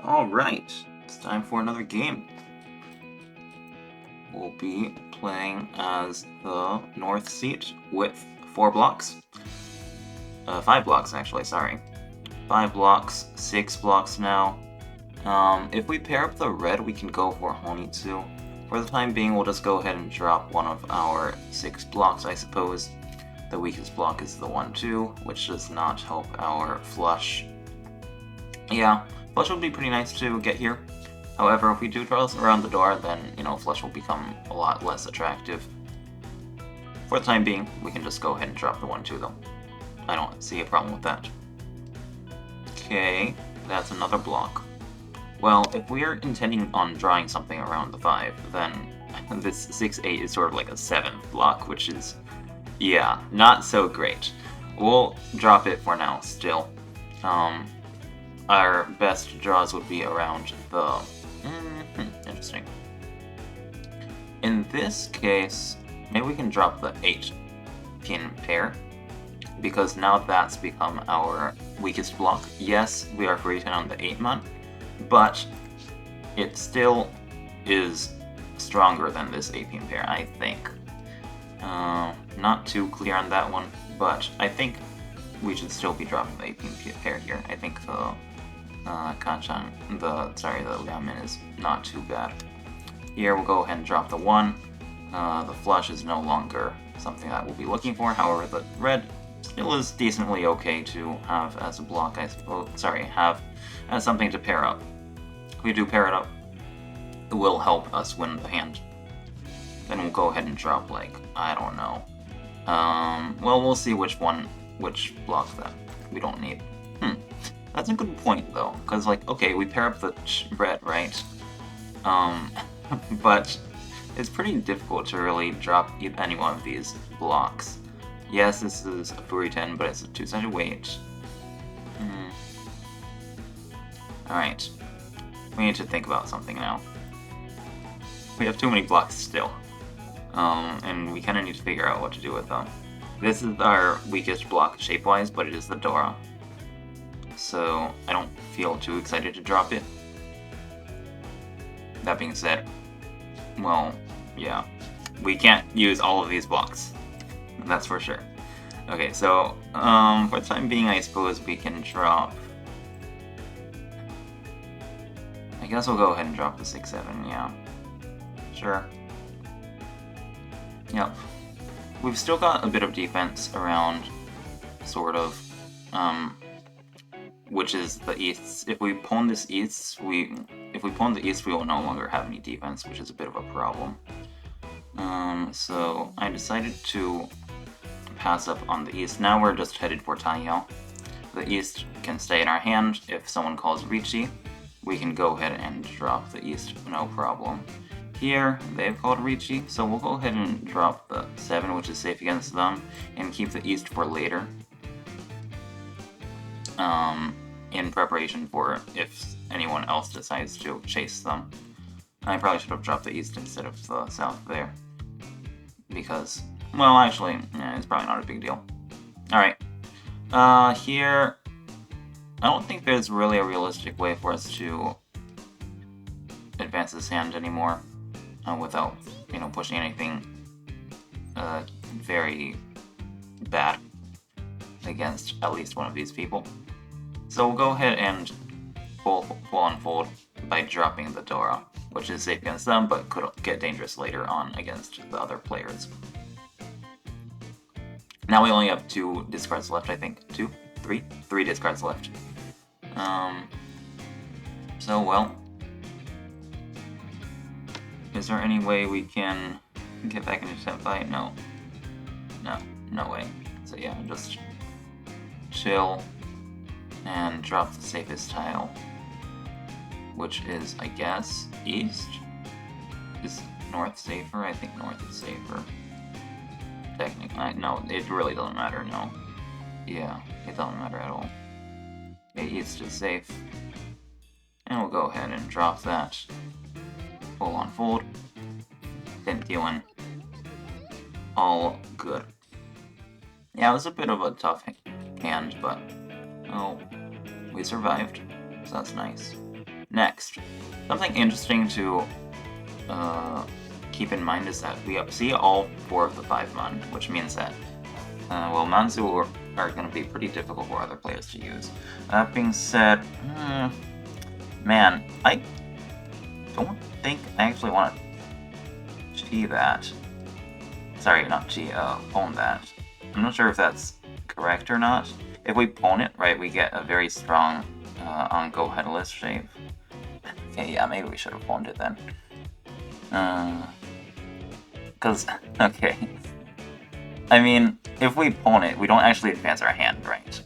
Alright, it's time for another game. We'll be playing as the north seat with 4 blocks. 5 blocks, actually, sorry. 5 blocks, 6 blocks now. If we pair up the red, we can go for Honitsu. For the time being, we'll just go ahead and drop one of our 6 blocks, I suppose. The weakest block is the 1-2, which does not help our flush. Yeah, flush would be pretty nice to get here. However, if we do draw around the door, then, flush will become a lot less attractive. For the time being, we can just go ahead and drop the 1-2, though. I don't see a problem with that. Okay, that's another block. Well, if we're intending on drawing something around the 5, then this 6-8 is sort of like a 7th block, which is, yeah, not so great. We'll drop it for now, still. Our best draws would be around the... interesting. In this case, maybe we can drop the 8-pin pair, because now that's become our weakest block. Yes, we are free 10 on the 8-mon, but it still is stronger than this 8-pin pair, I think. Not too clear on that one, but I think we should still be dropping the 8-pin pair here. I think the the Liamen is not too bad. Here we'll go ahead and drop the 1. The flush is no longer something that we'll be looking for, however the red still is decently okay to have as a block, I suppose. Sorry, have as something to pair up. If we do pair it up, it will help us win the hand. Then we'll go ahead and drop, like, I don't know. Well, we'll see which block that we don't need. That's a good point, though, because, like, okay, we pair up the red, right? But it's pretty difficult to really drop any one of these blocks. Yes, this is a Furi 10, but it's a 2-sided weight. Alright. We need to think about something now. We have too many blocks still. And we kind of need to figure out what to do with them. This is our weakest block shape-wise, but it is the Dora. So I don't feel too excited to drop it. That being said, well, yeah, we can't use all of these blocks. That's for sure. Okay, so for the time being, I suppose we can drop... I guess we'll go ahead and drop the 6-7, yeah. Sure. Yep. We've still got a bit of defense around, sort of, which is the east. If we pawn this east, if we pawn the east, we will no longer have any defense, which is a bit of a problem. So I decided to pass up on the east. Now we're just headed for Taiyao. The east can stay in our hand. If someone calls Ricci, we can go ahead and drop the east, no problem. Here, they've called Ricci, so we'll go ahead and drop the 7, which is safe against them, and keep the east for later. In preparation for if anyone else decides to chase them. I probably should have dropped the east instead of the south there. Because, well, actually, it's probably not a big deal. Alright. Here, I don't think there's really a realistic way for us to advance this hand anymore without, pushing anything very bad against at least one of these people. So we'll go ahead and full unfold by dropping the Dora, which is safe against them, but could get dangerous later on against the other players. Now we only have 2 discards left, I think. 2? 3? 3 discards left. So, well... Is there any way we can get back into 10th fight? No. No way. So yeah, just chill and drop the safest tile, which is, I guess, east? Is north safer? I think north is safer. Technically, no, it really doesn't matter, no. Yeah, it doesn't matter at all. Okay, east is safe. And we'll go ahead and drop that. Full on fold. Didn't deal in. All good. Yeah, it was a bit of a tough hand, but, oh, we survived, so that's nice. Next, something interesting to keep in mind is that we see all 4 of the 5 Mon, which means that, well, Manzu are going to be pretty difficult for other players to use. That being said, man, I don't think I actually want to Chi that. Sorry, not Chi, Pwn that. I'm not sure if that's correct or not. If we Pwn it, right, we get a very strong on-go headless shape. Okay, yeah, maybe we should have Pwned it then. Okay. I mean, if we Pwn it, we don't actually advance our hand, right?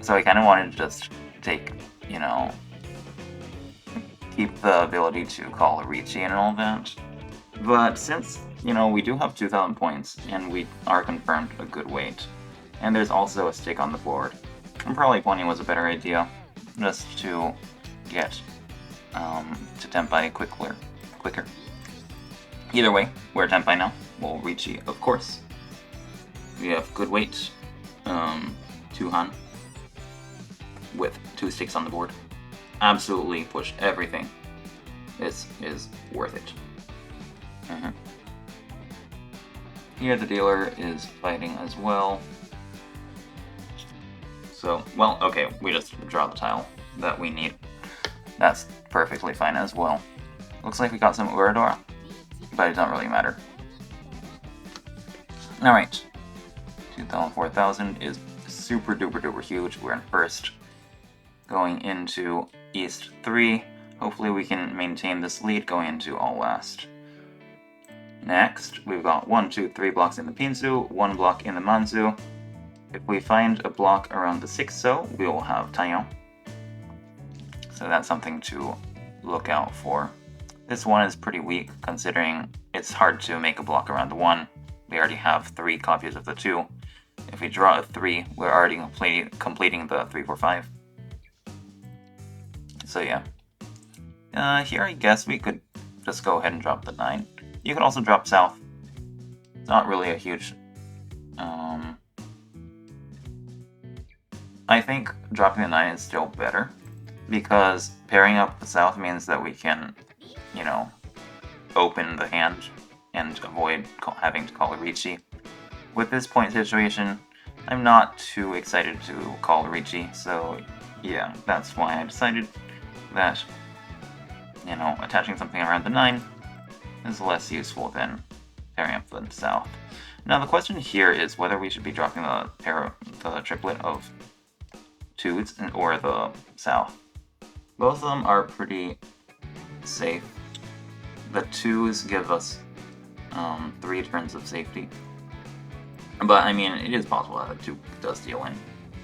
So I kind of wanted to just take, you know, keep the ability to call Orichi and all that. But since, you know, we do have 2,000 points, and we are confirmed a good weight, and there's also a stick on the board, and probably Pwning was a better idea, just to get to Tenpai quicker. Either way, we're Tenpai now. We'll Richi, of course. We have good weight, 2 Han, with 2 sticks on the board. Absolutely push everything. This is worth it. Here the dealer is fighting as well. So, well, okay, we just draw the tile that we need. That's perfectly fine as well. Looks like we got some Uradora, but it doesn't really matter. Alright. 2,000, 4,000 is super duper duper huge. We're in first. Going into East 3. Hopefully we can maintain this lead going into all last. Next, we've got 1, 2, 3 blocks in the Pinsu, 1 block in the Manzu. If we find a block around the 6-so, we will have Taillon. So that's something to look out for. This one is pretty weak, considering it's hard to make a block around the 1. We already have 3 copies of the 2. If we draw a 3, we're already completing the 3, 4, 5. So yeah. Here I guess we could just go ahead and drop the 9. You could also drop south. It's not really a huge... I think dropping the 9 is still better, because pairing up the south means that we can, you know, open the hand and avoid having to call Orichi. With this point situation, I'm not too excited to call Orichi, so yeah, that's why I decided that, you know, attaching something around the 9 is less useful than pairing up the south. Now the question here is whether we should be dropping the triplet of 2s or the south. Both of them are pretty safe. The 2s give us 3 turns of safety. But I mean, it is possible that the 2 does deal in.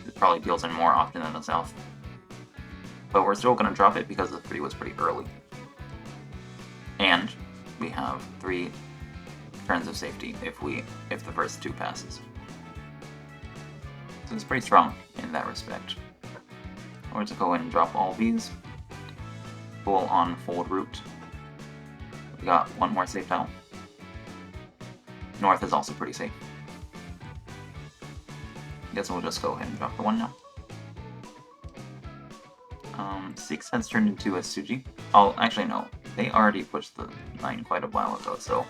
It probably deals in more often than the south. But we're still going to drop it because the 3 was pretty early. And we have 3 turns of safety if the first 2 passes. So it's pretty strong in that respect. Or to go ahead and drop all these. Full on fold route. We got 1 more safe tile. North is also pretty safe. Guess we'll just go ahead and drop the 1 now. 6 has turned into a Suji. Oh, actually no. They already pushed the 9 quite a while ago, so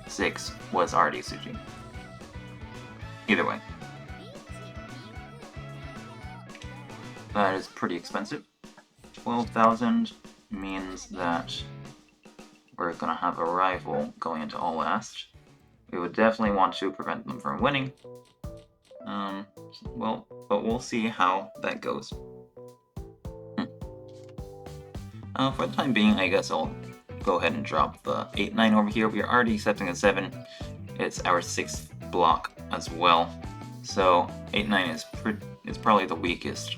6 was already Suji. Either way. That is pretty expensive. 12,000 means that we're gonna have a rival going into all last. We would definitely want to prevent them from winning. Well, but we'll see how that goes. For the time being, I guess I'll go ahead and drop the 8-9 over here. We are already accepting a 7. It's our 6th block as well. So 8-9 is probably the weakest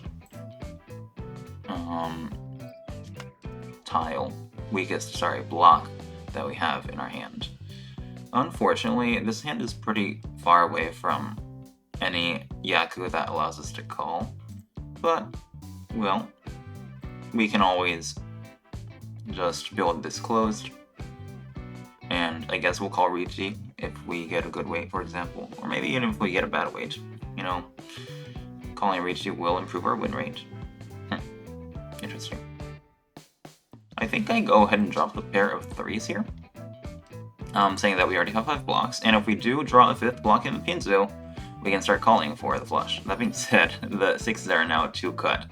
block that we have in our hand. Unfortunately, this hand is pretty far away from any Yaku that allows us to call, but, well, we can always just build this closed, and I guess we'll call Richi if we get a good weight, for example, or maybe even if we get a bad weight. You know, calling Richi will improve our win rate. Interesting. think I go ahead and drop the pair of 3s here. Saying that we already have 5 blocks, and if we do draw a 5th block in the Pinzu, we can start calling for the flush. That being said, the 6s are now 2 cut,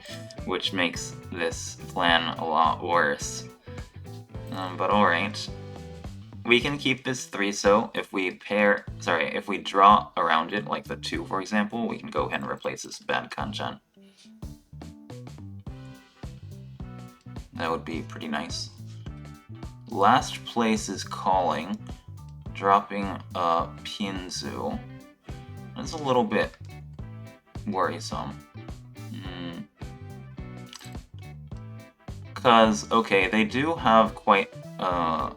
which makes this plan a lot worse. But alright. We can keep this 3, so if we if we draw around it, like the 2 for example, we can go ahead and replace this bad kanchan. That would be pretty nice. Last place is calling, dropping a Pinzu. That's a little bit worrisome. Because, okay, they do have quite a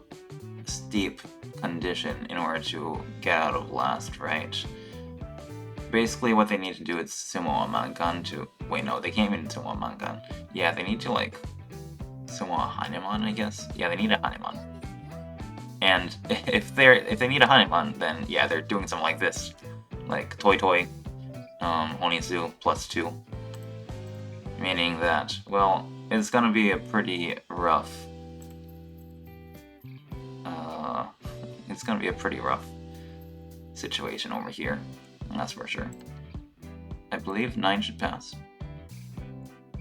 steep condition in order to get out of last, right? Basically what they need to do is sumo a mangan to... Wait, no, they can't even sumo a mangan. Yeah, they need to, like, sumo a haneman, I guess? Yeah, they need a haneman. And if they need a haneman, then yeah, they're doing something like this. Like, toi toi, Honizu plus 2. Meaning that, well, it's gonna be a pretty rough... it's gonna be a pretty rough situation over here, that's for sure. I believe 9 should pass.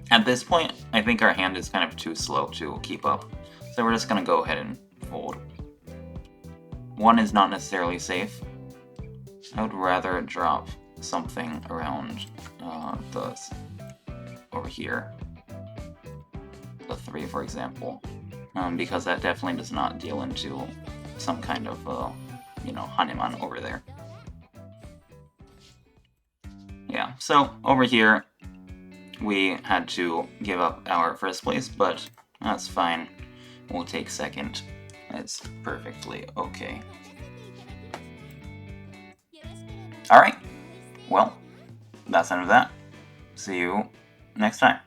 At this point, I think our hand is kind of too slow to keep up, so we're just gonna go ahead and fold. 1 is not necessarily safe. I would rather drop something around over here. The 3, for example, because that definitely does not deal into some kind of, haneman over there. Yeah, so over here, we had to give up our first place, but that's fine. We'll take second. It's perfectly okay. Alright, well, that's the end of that. See you next time.